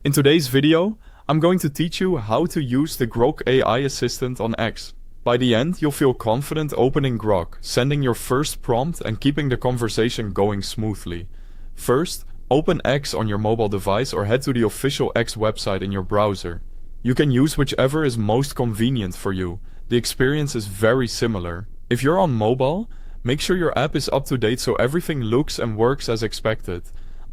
In today's video, I'm going to teach you how to use the Grok AI assistant on X. By the end, you'll feel confident opening Grok, sending your first prompt and keeping the conversation going smoothly. First, open X on your mobile device or head to the official X website in your browser. You can use whichever is most convenient for you. The experience is very similar. If you're on mobile, make sure your app is up to date so everything looks and works as expected.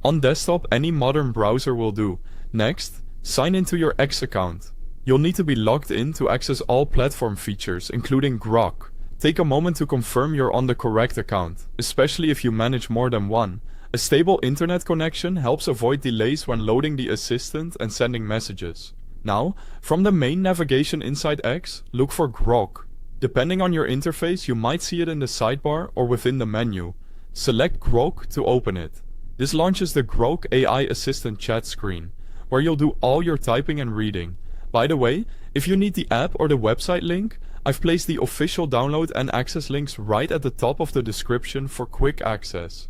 On desktop, any modern browser will do. Next, sign into your X account. You'll need to be logged in to access all platform features, including Grok. Take a moment to confirm you're on the correct account, especially if you manage more than one. A stable internet connection helps avoid delays when loading the assistant and sending messages. Now, from the main navigation inside X, look for Grok. Depending on your interface, you might see it in the sidebar or within the menu. Select Grok to open it. This launches the Grok AI Assistant chat screen, where you'll do all your typing and reading. By the way, if you need the app or the website link, I've placed the official download and access links right at the top of the description for quick access.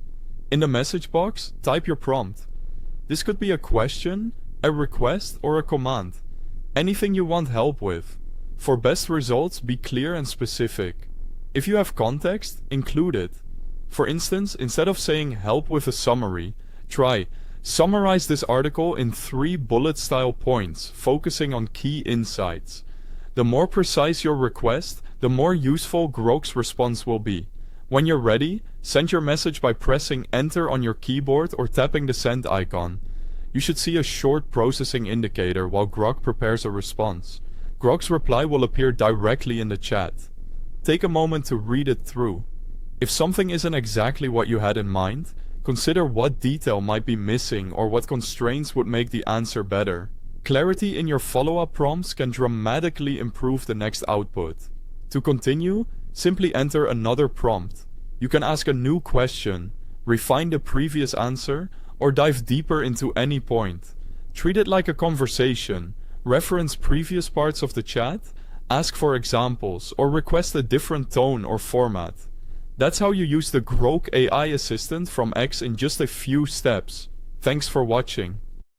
In the message box, type your prompt. This could be a question, a request, or a command. Anything you want help with. For best results, be clear and specific. If you have context, include it. For instance, instead of saying help with a summary, try summarize this article in 3 bullet-style points, focusing on key insights. The more precise your request, the more useful Grok's response will be. When you're ready, send your message by pressing Enter on your keyboard or tapping the send icon. You should see a short processing indicator while Grok prepares a response. Grok's reply will appear directly in the chat. Take a moment to read it through. If something isn't exactly what you had in mind, consider what detail might be missing or what constraints would make the answer better. Clarity in your follow-up prompts can dramatically improve the next output. To continue, simply enter another prompt. You can ask a new question, refine the previous answer, or dive deeper into any point. Treat it like a conversation. Reference previous parts of the chat, ask for examples, or request a different tone or format. That's how you use the Grok AI assistant from X in just a few steps. Thanks for watching.